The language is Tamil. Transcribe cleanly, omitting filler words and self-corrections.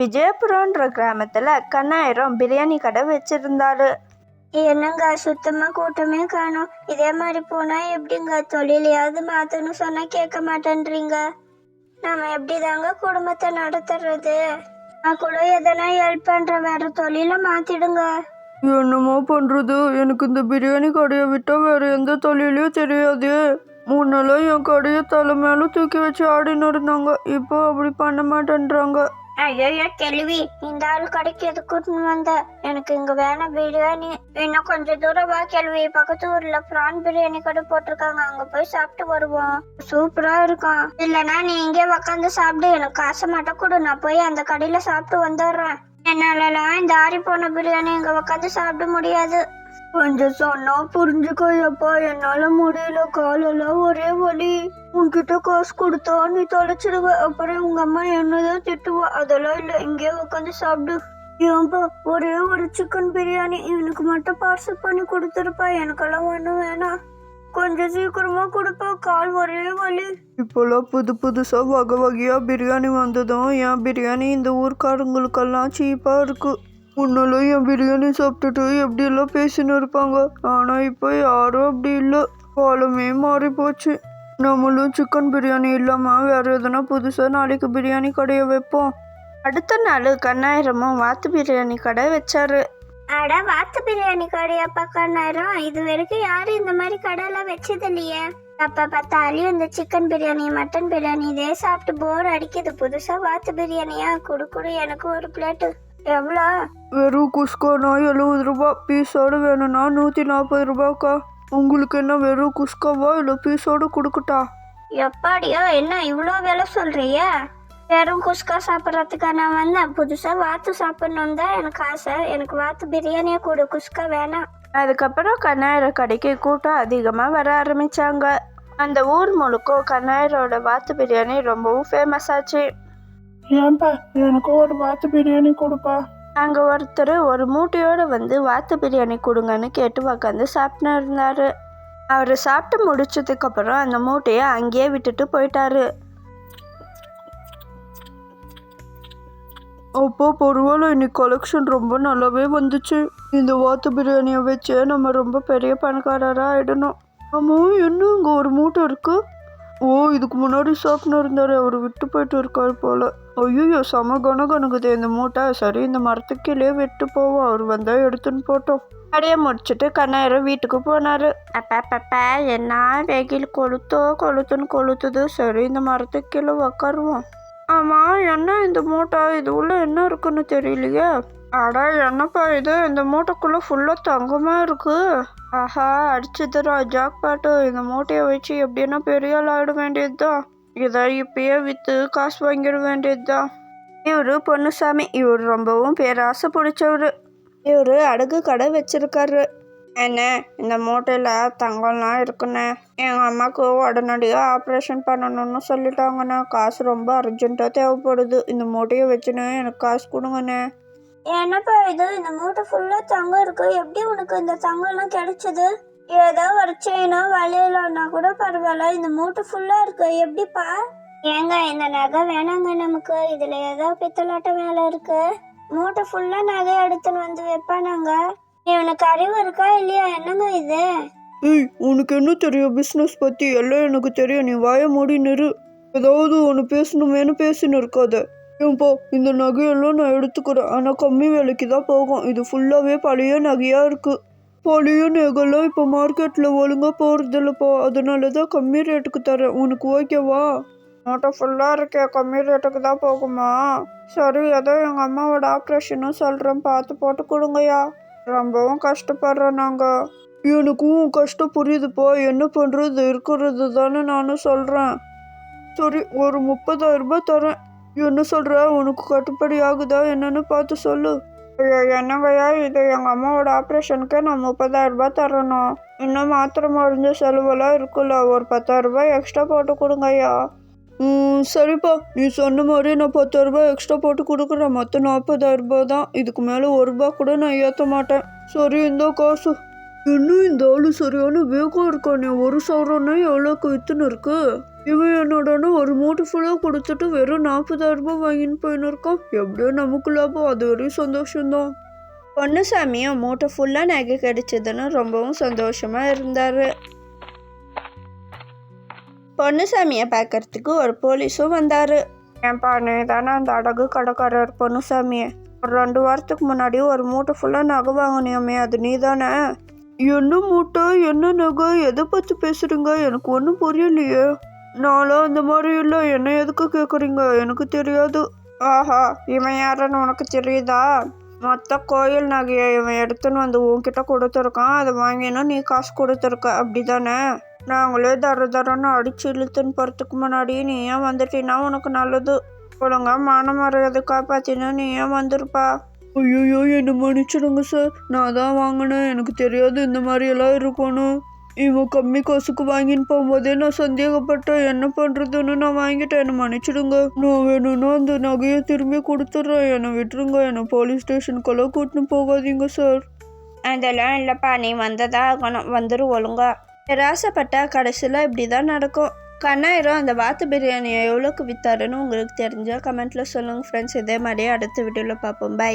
விஜயபுரம்ன்ற கிராமத்துல கண்ணாயிரம் பிரியாணி கடை வச்சிருந்தாரு. என்னங்க சுத்தமா கூட்டமே காணோம். இதே மாதிரி போனா எப்படிங்க? தொழிலையாவது மாத்தணும் சொன்னா கேட்க மாட்டேன்றீங்க. நம்ம எப்படிதாங்க குடும்பத்தை நடத்துறது? நான் கூட எதனா ஹெல்ப் பண்ற, வேற தொழில மாத்திடுங்க. என்னமோ பண்றது, எனக்கு இந்த பிரியாணி கடையை விட்டா வேற எந்த தொழிலையும் தெரியாது. முன்னெல்லாம் என் கடையை தலை மேல தூக்கி வச்சு ஆடின்னு இருந்தாங்க, இப்போ அப்படி பண்ண மாட்டேன்றாங்க. ஐயோ கேள்வி, இந்த ஆள் கடைக்கு எதுக்குன்னு வந்த? எனக்கு இங்க வேணாம் பிரியாணி. இன்னும் கொஞ்சம் தூரம் வா கேள்வி, பக்கத்து ஊர்ல பிரான் பிரியாணி கடை போட்டிருக்காங்க, அங்க போய் சாப்பிட்டு வருவோம். சூப்பரா இருக்கும். இல்லனா நீ இங்கே உக்காந்து சாப்பிடு, எனக்கு காசை மட்டும் கொடு, நான் போய் அந்த கடையில சாப்பிட்டு வந்துடுறேன். என்னாலலாம் இந்த ஆறி போன பிரியாணி இங்க உக்காந்து சாப்பிட முடியாது. கொஞ்சம் சொன்னா புரிஞ்சுக்கோயப்பா, என்னால முடியல, காலெல்லாம் ஒரே வலி. உன்கிட்ட காசு கொடுத்தா நீ தொலைச்சிடுவ, அப்புறம் உங்க அம்மா என்னதான் திட்டுவா. அதெல்லாம் இல்ல, இங்கே உட்காந்து சாப்பிடு. ஏன்பா ஒரே ஒரு சிக்கன் பிரியாணி எனக்கு மட்டும் பார்சல் பண்ணி கொடுத்துருப்பா, எனக்கெல்லாம் ஒண்ணும் வேணாம். கொஞ்சம் சீக்கிரமா கொடுப்பா, கால் ஒரே வலி. இப்பெல்லாம் புதுசா வகை வகையா பிரியாணி வந்ததும் என் பிரியாணி இந்த ஊர்க்காரங்களுக்கெல்லாம் சீப்பா இருக்கு. முன்னாலும் என் பிரியாணி சாப்பிட்டுட்டு எப்படி எல்லாம் பேசின்னு இருப்பாங்க, ஆனா இப்போ யாரும் அப்படி இல்லை. காலமே மாறி போச்சு. நம்மளும் சிக்கன் பிரியாணி இல்லாம வேற எதனா புதுசா நாளைக்கு பிரியாணி கடையை வைப்போம். அடுத்த நாள் கண்ணாயிரமும் வாத்து பிரியாணி கடை வச்சாரு. அட, வாத்து பிரியாணி கடையாப்பா கண்ணாயிரம்? இது வரைக்கும் யாரும் இந்த மாதிரி கடையெல்லாம் வச்சது இல்லையே. அப்ப பார்த்தாலும் இந்த சிக்கன் பிரியாணி மட்டன் பிரியாணி இதே சாப்பிட்டு போர் அடிக்குது. புதுசா வாத்து பிரியாணியா? குடு எனக்கு ஒரு பிளேட்டு. எவ்வளோ? வெறும் குஸ்கானா 70 ரூபாய், பீஸோடு வேணும்னா 140 ரூபாய்க்கா. உங்களுக்கு என்ன வெறும் குஸ்காவா இல்லை பீஸோடு கொடுக்கட்டா? எப்பாடியோ, என்ன இவ்வளோ விலை சொல்றிய? வெறும் குஸ்கா சாப்பிட்றதுக்கா நான் வந்தேன்? புதுசா வாத்து சாப்பிடணும் தான் எனக்கு ஆசை. எனக்கு வாத்து பிரியாணியை கொடு, குஸ்கா வேணாம். அதுக்கப்புறம் கண்ணாயிர கடைக்கு கூட்டம் அதிகமா வர ஆரம்பிச்சாங்க. அந்த ஊர் முழுக்க கண்ணாயிரோட வாத்து பிரியாணி ரொம்பவும் ஃபேமஸ் ஆச்சு. ஏன்பா எனக்கு ஒரு வாத்து பிரியாணி கொடுப்பா. அங்க ஒருத்தர் ஒரு மூட்டையோட வந்து வாத்து பிரியாணி கொடுங்கன்னு கேட்டு உக்காந்து சாப்பிட்டு இருந்தாரு. அவரு சாப்பிட்டு முடிச்சதுக்கு அப்புறம் அந்த மூட்டையை அங்கேயே விட்டுட்டு போயிட்டாரு. அப்போ பரவாயில்ல, இன்னைக்கு கலெக்ஷன் ரொம்ப நல்லாவே வந்துச்சு. இந்த வாத்து பிரியாணியை வச்சு நம்ம ரொம்ப பெரிய பணக்காரராக ஆயிடணும். ஆமா, இன்னும் இங்கே ஒரு மூட்டை இருக்கு. ஓ, இதுக்கு முன்னாடி சாப்பிட்டு இருந்தாரு, அவர் விட்டு போயிட்டு இருக்காரு போல. ஐயோ, செம கணக்குது இந்த மூட்டை. சரி, இந்த மரத்துக்கீழே விட்டு போவோம், அவர் வந்தா எடுத்துன்னு போட்டோம். கடையை முடிச்சுட்டு கண்ணாயிரம் வீட்டுக்கு போனாரு. அப்பா என்ன வெயில் கொளுத்துன்னு கொளுத்துது. சரி, இந்த மரத்துக்கு கீழே உக்காருவோம். ஆமா, என்ன இந்த மூட்டை, இது உள்ள என்ன இருக்குன்னு தெரியலையே. அட என்னப்பா இது, இந்த மூட்டைக்குள்ள ஃபுல்லா தங்கமா இருக்கு. ஆஹா, அடிச்சதுரா ஜாக் பாட்டு. இந்த மூட்டையை வச்சு எப்படின்னா பெரிய ஆள் ஆயிட வேண்டியதுதான். இதை இப்பயே விற்று காசு வாங்கிட வேண்டியதுதான். இவரு பொன்னுசாமி. இவர் ரொம்பவும் பேராசை பிடிச்சவரு. இவரு அடகு கடை வச்சிருக்காரு. என்ன, இந்த மூட்டையில தங்கம்லாம் இருக்குண்ணே. எங்கள் அம்மாவுக்கு உடனடியாக ஆப்ரேஷன் பண்ணணும்னு சொல்லிட்டாங்கண்ணே. காசு ரொம்ப அர்ஜென்ட்டாக தேவைப்படுது. இந்த மூட்டையை வச்சுன்னு எனக்கு காசு கொடுங்கண்ணே. என்னப்பா இது, இந்த மூட்டை ஃபுல்லா தங்கம் இருக்கு, எப்படி உனக்கு இந்த தங்கம் எல்லாம் கிடைச்சது? ஏதோ ஒரு செயினோ வளையலோன்னா கூட பரவாயில்ல, இந்த மூட்டை ஃபுல்லா இருக்கு, எப்படிப்பா? ஏங்க, இந்த நகை வேணாங்க நமக்கு. இதுல ஏதோ பித்தலாட்ட வேலை இருக்கு. மூட்டை ஃபுல்லா நகை எடுத்துன்னு வந்து வைப்பானாங்க. இவனுக்கு அறிவு இருக்கா இல்லையா? என்னங்க இது? ஏய், உனக்கு என்ன தெரியும் பிஸ்னஸ் பத்தி? எல்லாம் எனக்கு தெரியும், நீ வாய மூடின்னு இரு. ஏதாவது ஒன்று பேசணுமேனு பேசின்னு இருக்காத. ஏன்பா, இந்த நகையெல்லாம் நான் எடுத்துக்கிறேன், ஆனால் கம்மி விலைக்கு தான் போகும். இது ஃபுல்லாகவே பழைய நகையாக இருக்கு. பழைய நகைலாம் இப்போ மார்க்கெட்டில் ஒழுங்காக போகிறதில்லப்பா, அதனால தான் கம்மி ரேட்டுக்கு தரேன். உனக்கு ஓகேவா? மூட்டை ஃபுல்லாக இருக்கே, கம்மி ரேட்டுக்கு தான் போகுமா? சரி, ஏதோ எங்கள் அம்மாவோட ஆப்ரேஷனும் சொல்கிறேன், பார்த்து போட்டு கொடுங்கய்யா. ரொம்பவும் கஷ்டப்படுறோம் நாங்கள். எனக்கும் கஷ்டம் புரியுதுப்பா, என்ன பண்ணுறது, இருக்கிறது தானே நானும் சொல்கிறேன். சரி, ஒரு 30,000 ரூபாய் தரேன். என்ன சொல்கிற, உனக்கு கட்டுப்படி ஆகுதா என்னன்னு பார்த்து சொல்லு. ஐயோ, என்னங்கய்யா இது, எங்கள் அம்மாவோட ஆப்ரேஷனுக்கே நான் 30,000 ரூபாய் தரணும். இன்னும் மாத்திரை மருந்து செலவெல்லாம் இருக்குல்ல, ஒரு 10,000 ரூபாய் எக்ஸ்ட்ரா போட்டு கொடுங்கய்யா. சரிப்பா, நீ சொன்ன மாதிரி நான் 10,000 ரூபாய் எக்ஸ்ட்ரா போட்டு கொடுக்குறேன். மொத்தம் 40,000 ரூபாய் தான். இதுக்கு மேலே 1 ரூபா கூட நான் ஏற்ற மாட்டேன். சரி, இந்த காசு. இன்னும் இந்த ஆளு சரியான வேகம் இருக்கானே, ஒரு சவரம்னா எவ்வளோக்கு வித்துன்னு இருக்கு. இவன் என்னோடனே ஒரு மூட்டை ஃபுல்லாக கொடுத்துட்டு வெறும் 40,000 ரூபாய் வாங்கின்னு போயின்னு இருக்கான். எப்படியோ நமக்கு லாபம், அது வரையும் சந்தோஷம்தான். பொன்னுசாமியும் மூட்டை ஃபுல்லாக நகை கிடைச்சதுன்னு ரொம்பவும் சந்தோஷமா இருந்தாரு. பொன்னுசாமியை பார்க்கறதுக்கு ஒரு போலீஸும் வந்தாரு. ஏன்பா, நீ தானே அந்த அடகு கடைக்காரர் பொன்னுசாமி? ஒரு 2 வாரத்துக்கு முன்னாடி ஒரு மூட்டை ஃபுல்லாக நகை வாங்கினியாமே, அது நீ தானே? என்ன மூட்டை, என்ன நகை, எதை பற்றி பேசுறீங்க? எனக்கு ஒன்றும் புரியலையே. நான்லாம் அந்த மாதிரி இல்லை. என்ன எதுக்கு கேட்குறீங்க? எனக்கு தெரியாது. ஆஹா, இவன் யாருன்னு உனக்கு தெரியுதா? மொத்த கோயில் நகையை இவன் எடுத்துன்னு வந்து உன்கிட்ட கொடுத்துருக்கான். அதை வாங்கினா நீ காசு கொடுத்துருக்க, அப்படி தானே? நாங்களே தரன்னு அடிச்சு இழுத்துன்னு போகிறதுக்கு முன்னாடி நீ ஏன் வந்துட்டீன்னா உனக்கு நல்லது. ஒழுங்கா மான மரியாதை காப்பாத்தினா நீ ஏன் வந்துருப்பா? ஐயோ, என்னை மன்னிச்சிடுங்க சார். நான் தான் வாங்கினேன், எனக்கு தெரியாது இந்த மாதிரியெல்லாம் இருக்கணும். இவன் கம்மி காசுக்கு வாங்கின்னு போகும்போதே நான் சந்தேகப்பட்டேன். என்ன பண்ணுறதுன்னு நான் வாங்கிட்டேன், என்னை மன்னிச்சிடுங்க. நான் வேணும்னா அந்த நகையை திரும்பி கொடுத்துட்றேன். என்னை விட்டுருங்க. என்னை போலீஸ் ஸ்டேஷனுக்கெல்லாம் கூட்டின்னு போகாதீங்க சார். அதெல்லாம் இல்லைப்பா, நீ வந்ததா ஆகணும். வந்துரு ஒழுங்கா. ராசப்பட்டா கடைசியில் இப்படி தான் நடக்கும். கண்ணாயிரம் அந்த வாத்து பிரியாணியை எவ்வளோக்கு விற்றாருன்னு உங்களுக்கு தெரிஞ்சால் கமெண்ட்டில் சொல்லுங்கள் ஃப்ரெண்ட்ஸ். இதே மாதிரியே அடுத்த வீடியோவில் பார்ப்போம். பை.